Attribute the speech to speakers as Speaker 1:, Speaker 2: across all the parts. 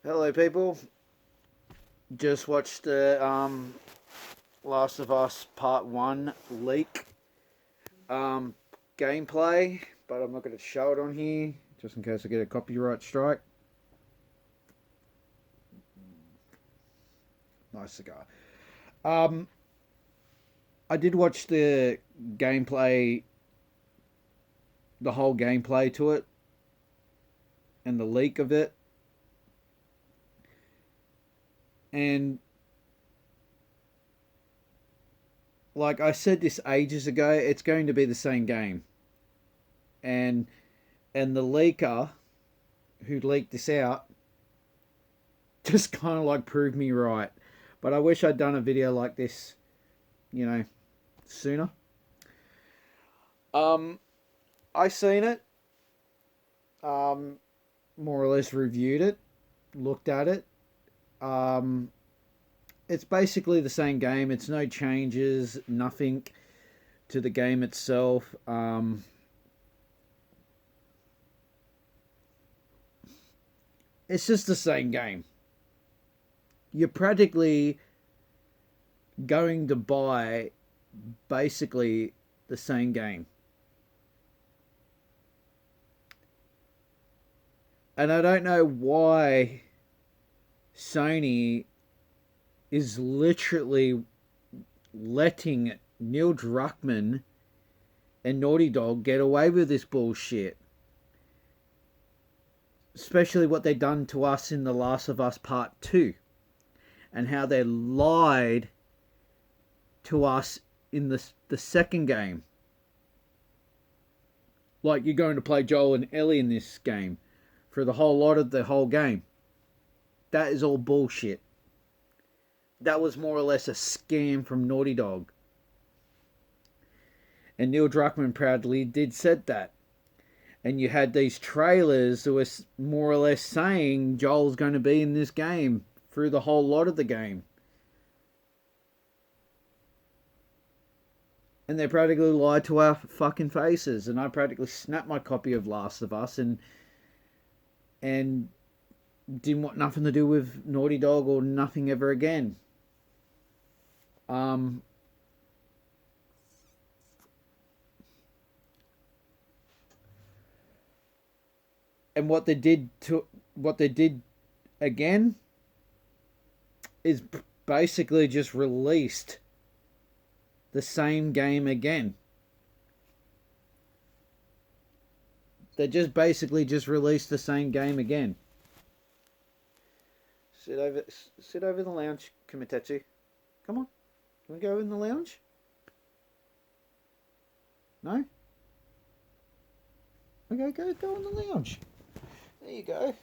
Speaker 1: Hello, people. Just watched the Last of Us Part 1 leak um, gameplay, but I'm not going to show it on here just in case I get a copyright strike. Nice cigar. Um, I did watch the gameplay, the whole gameplay to it, and the leak of it. And like I said this ages ago, it's going to be the same game. And and the leaker who leaked this out just kind of like proved me right. But I wish I'd done a video like this, sooner. Um, I seen it, um, more or less reviewed it, looked at it. Um, it's basically the same game. It's no changes, nothing to the game itself. It's just the same game. You're practically going to buy basically the same game. And I don't know why Sony is literally letting Neil Druckmann and Naughty Dog get away with this bullshit. Especially what they done to us in The Last of Us Part 2. And how they lied to us in the second game. Like you're going to play Joel and Ellie in this game for the whole lot of the whole game. That is all bullshit. That was more or less a scam from Naughty Dog. And Neil Druckmann proudly did said that. And you had these trailers that were more or less saying Joel's going to be in this game through the whole lot of the game. And they practically lied to our fucking faces. And I practically snapped my copy of Last of Us and didn't want nothing to do with Naughty Dog or nothing ever again. And what they did again is basically just released the same game again. They just basically just released the same game again. Sit over in the lounge, Kumitetsu. Come on. Can we go in the lounge? No? Okay, go in the lounge. There you go.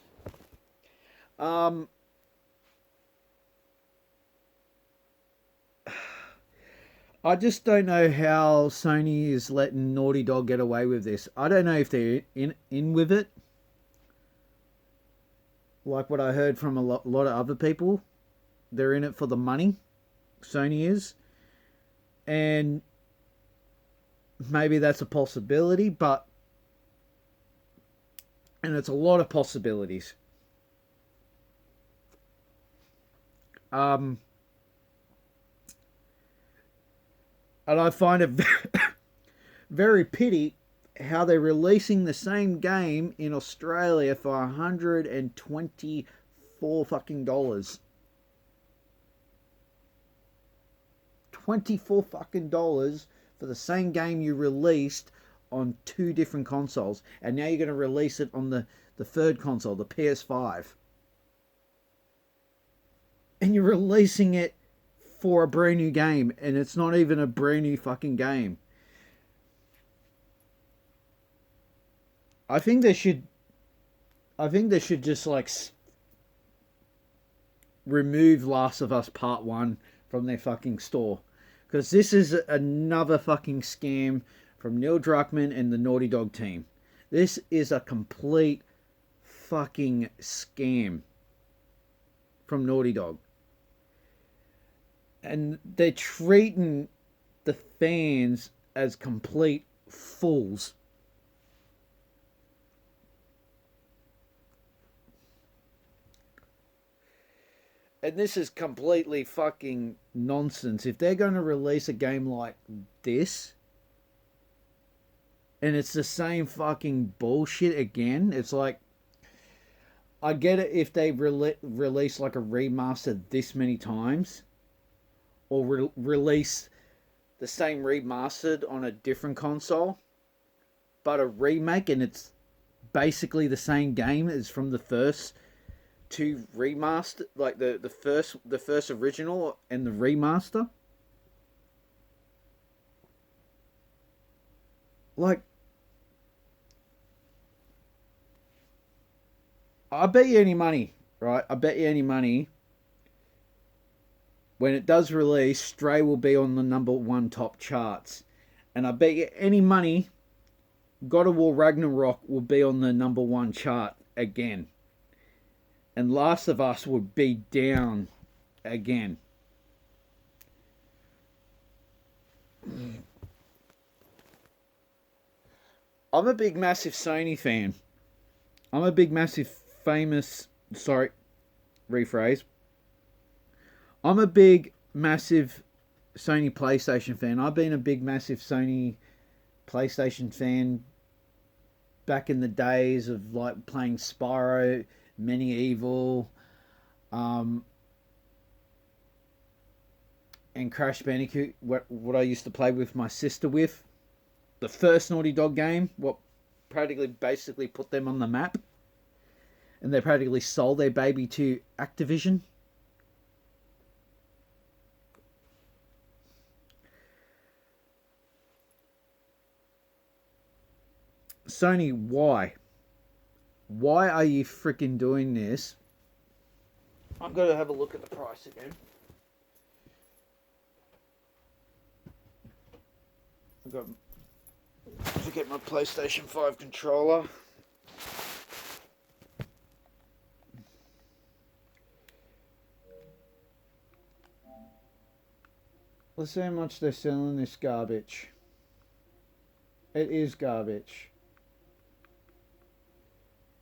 Speaker 1: I just don't know how Sony is letting Naughty Dog get away with this. I don't know if they're in with it. Like what I heard from a lot of other people. They're in it for the money. Sony is. And maybe that's a possibility, but... And it's a lot of possibilities. And I find it very pity how they're releasing the same game in Australia for $124 fucking dollars. $24 fucking dollars for the same game you released on two different consoles, and now you're going to release it on the third console, the PS5, and you're releasing it for a brand new game, and it's not even a brand new fucking game. I think they should just like remove Last of Us Part 1 from their fucking store, because this is another fucking scam from Neil Druckmann and the Naughty Dog team. This is a complete fucking scam from Naughty Dog. And they're treating the fans as complete fools. and this is completely fucking nonsense. If they're going to release a game like this, and it's the same fucking bullshit again, it's like, I get it if they release like a remaster this many times, or release the same remastered on a different console, but a remake and it's basically the same game as from the first two remaster, like the first original and the remaster. Like, I bet you any money, right? I bet you any money when it does release, Stray will be on the #1 top charts. And I bet you any money God of War Ragnarok will be on the #1 chart again. And Last of Us would be down again. I'm a big, massive Sony fan. I'm a big, massive, famous. Sorry, rephrase. I'm a big, massive Sony PlayStation fan. I've been a big, massive Sony PlayStation fan back in the days of like playing Spyro, Medieval, and Crash Bandicoot. What I used to play with my sister with. The first Naughty Dog game, what practically basically put them on the map. And they practically sold their baby to Activision. Sony, why? Why are you freaking doing this? I'm going to have a look at the price again. I've got to get my PlayStation 5 controller. Let's see how much they're selling this garbage. It is garbage.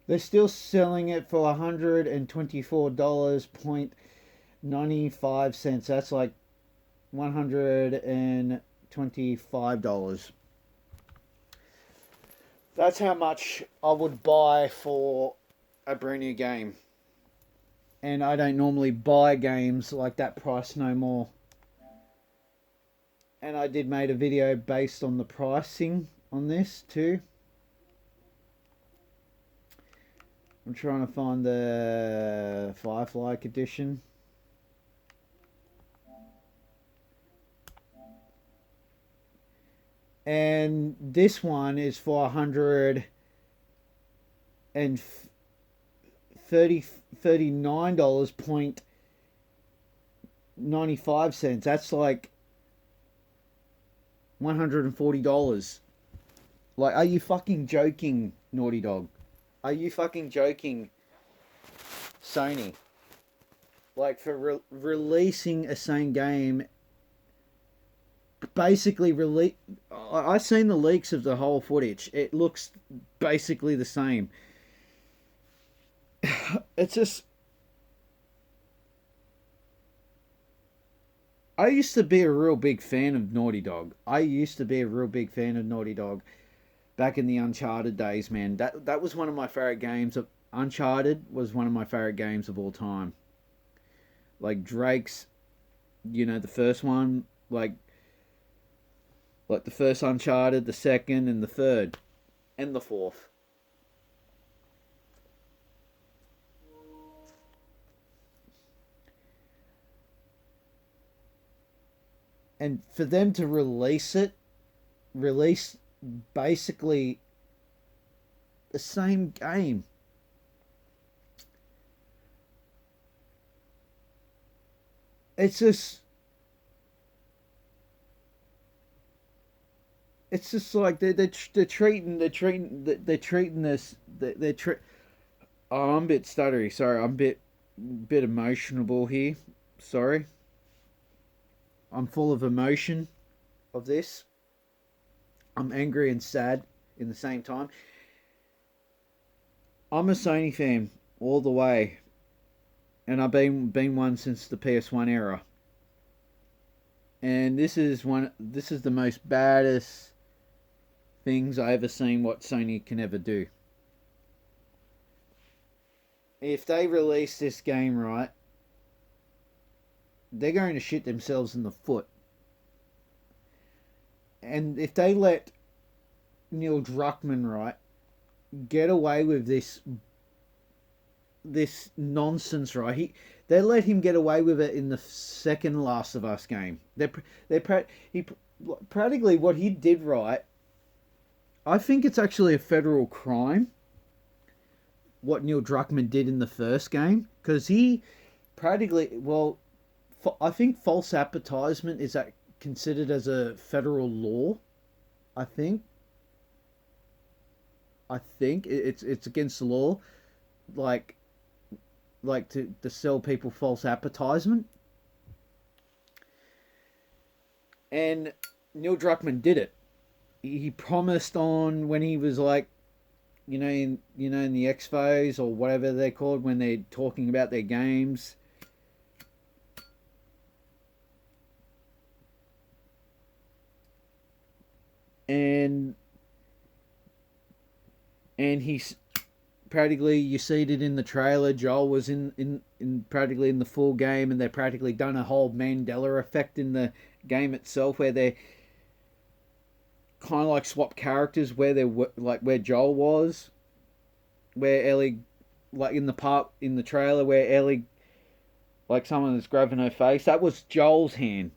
Speaker 1: They're still selling it for $124.95. That's like $125. That's how much I would buy for a brand new game. And I don't normally buy games like that price no more. And I did make a video based on the pricing on this too. I'm trying to find the Firefly edition. And this one is for $39.95. That's like $140. Like, are you fucking joking, Naughty Dog? Are you fucking joking, Sony? Like, for releasing a same game, basically I've seen the leaks of the whole footage. It looks basically the same. It's just, I used to be a real big fan of Naughty Dog. Back in the Uncharted days, man. That was one of my favorite games. Uncharted was one of my favorite games of all time. Like Drake's, the first one, like the first Uncharted, the second, and the third, and the fourth. And for them to release basically the same game. It's just like they're treating this. Oh, I'm a bit stuttery. Sorry, I'm a bit emotional here. Sorry, I'm full of emotion of this. I'm angry and sad in the same time. I'm a Sony fan all the way, and I've been one since the PS1 era. And this is the most baddest things I ever seen what Sony can ever do. If they release this game right, they're going to shoot themselves in the foot. And if they let Neil Druckmann right get away with this nonsense, right? They let him get away with it in the second Last of Us game. He practically what he did, right? I think it's actually a federal crime what Neil Druckmann did in the first game, because he practically, well, I think false advertisement is considered as a federal law. I think it's against the law, like to sell people false advertisement. And Neil Druckmann did it. He promised on when he was like, in the expos or whatever they're called when they're talking about their games. And he's practically, you see it in the trailer, Joel was in practically in the full game, and they're practically done a whole Mandela effect in the game itself where they kind of like swap characters where they were, like where Joel was, where Ellie, like in the trailer where Ellie, like someone is grabbing her face, that was Joel's hand.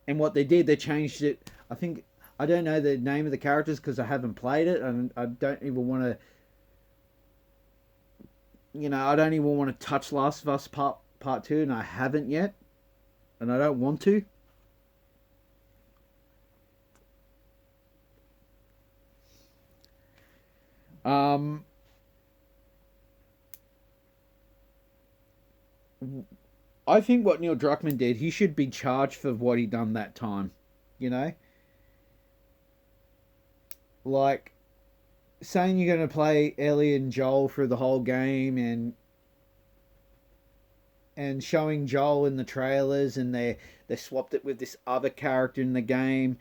Speaker 1: And what they did, they changed it. I don't know the name of the characters because I haven't played it, and I don't even want to. I don't even want to touch Last of Us Part 2, and I haven't yet, and I don't want to. I think what Neil Druckmann did, he should be charged for what he done that time. Like saying you're going to play Ellie and Joel through the whole game, and showing Joel in the trailers, and they swapped it with this other character in the game.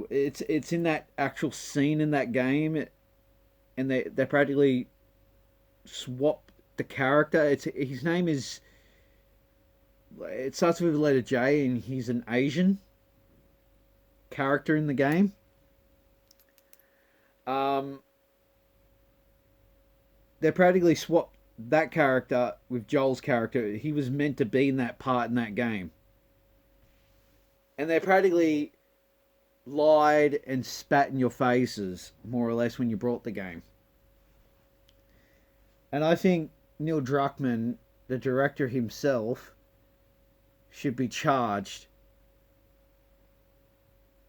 Speaker 1: It's in that actual scene in that game, and they practically swap the character. His name is, it starts with the letter J, and he's an Asian character in the game. They practically swapped that character with Joel's character. He was meant to be in that part in that game. And they practically lied and spat in your faces, more or less, when you brought the game. And I think Neil Druckmann, the director himself, should be charged.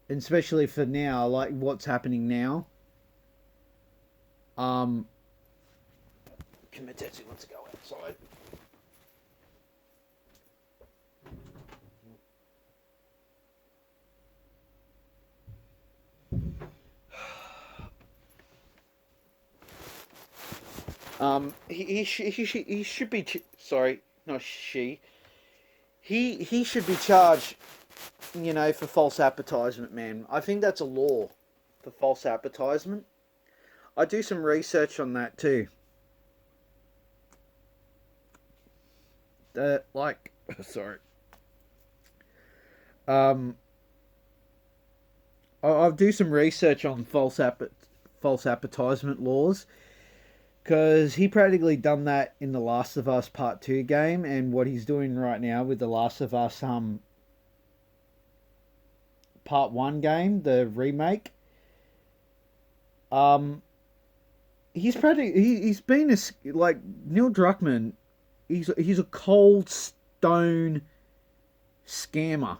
Speaker 1: And especially for now, like what's happening now. Kimetetsu wants to go outside. He should be sorry, not she. He should be charged, for false advertisement, man. I think that's a law for false advertisement. I do some research on that too. Sorry. I'll do some research on false advertisement laws, because he practically done that in the Last of Us Part 2 game, and what he's doing right now with the Last of Us Part 1 game, the remake. He's been like Neil Druckmann. He's a cold stone scammer,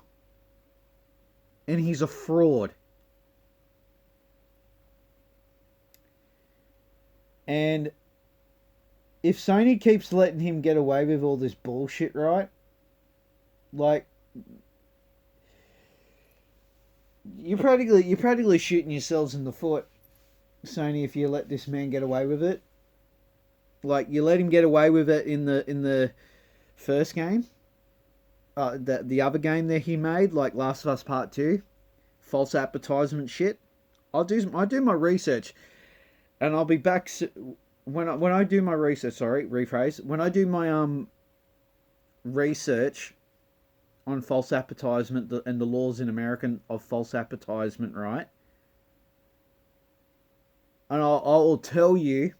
Speaker 1: and he's a fraud. And if Sony keeps letting him get away with all this bullshit, right? Like, you're practically shooting yourselves in the foot, Sony, if you let this man get away with it. Like, you let him get away with it in the first game, the other game that he made, like Last of Us Part Two, false advertisement shit. I do my research, and I'll be back when I do my research. Sorry, rephrase. When I do my research on false advertisement and the laws in America of false advertisement, right? And I'll tell you,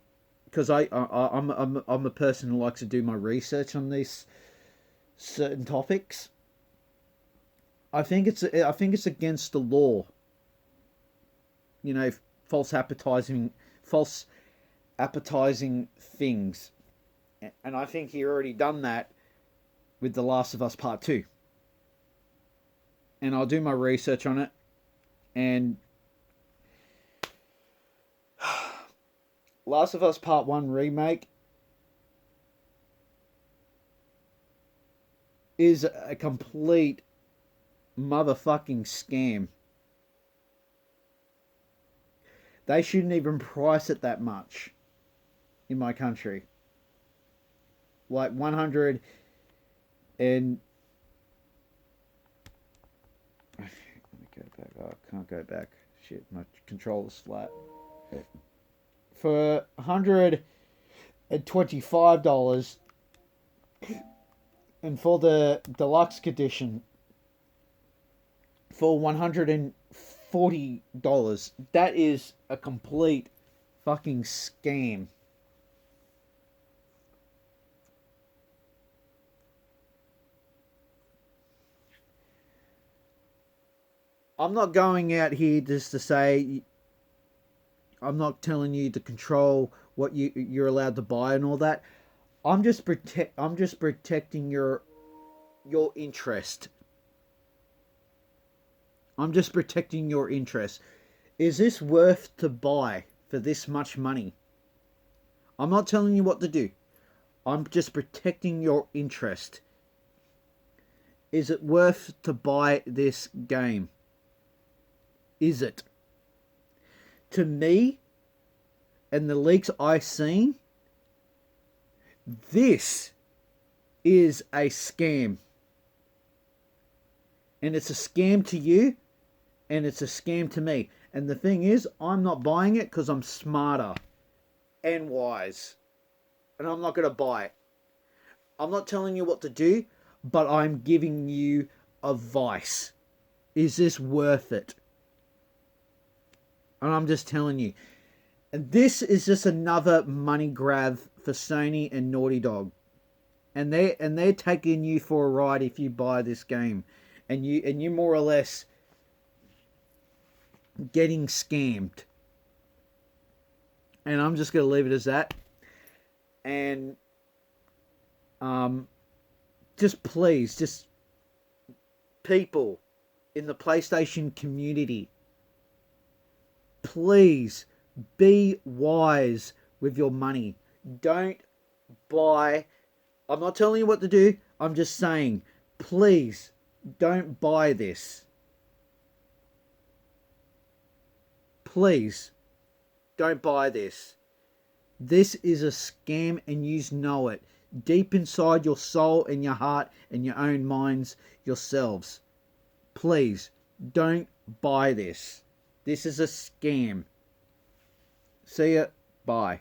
Speaker 1: because I'm a person who likes to do my research on these certain topics. I think it's against the law. You know, false appetizing things, and I think he already done that with The Last of Us Part Two. And I'll do my research on it, and Last of Us Part 1 remake is a complete motherfucking scam. They shouldn't even price it that much in my country. Like 100 and... Let me go back. Oh, I can't go back. Shit, my controller's flat. For $125, and for the deluxe edition for $140. That is a complete fucking scam. I'm not going out here just to say, I'm not telling you to control what you're allowed to buy and all that. I'm just protecting your interest. I'm just protecting your interest. Is this worth to buy for this much money? I'm not telling you what to do. I'm just protecting your interest. Is it worth to buy this game? Is it? To me, and the leaks I've seen, this is a scam. And it's a scam to you, and it's a scam to me. And the thing is, I'm not buying it because I'm smarter and wise. And I'm not going to buy it. I'm not telling you what to do, but I'm giving you advice. Is this worth it? And I'm just telling you. And this is just another money grab for Sony and Naughty Dog. And they're taking you for a ride if you buy this game. And you more or less getting scammed. And I'm just going to leave it as that. And just please, just people in the PlayStation community, please be wise with your money. Don't buy. I'm not telling you what to do. I'm just saying, please don't buy this. Please don't buy this. This is a scam, and you know it. Deep inside your soul and your heart and your own minds yourselves. Please don't buy this. This is a scam. See ya. Bye.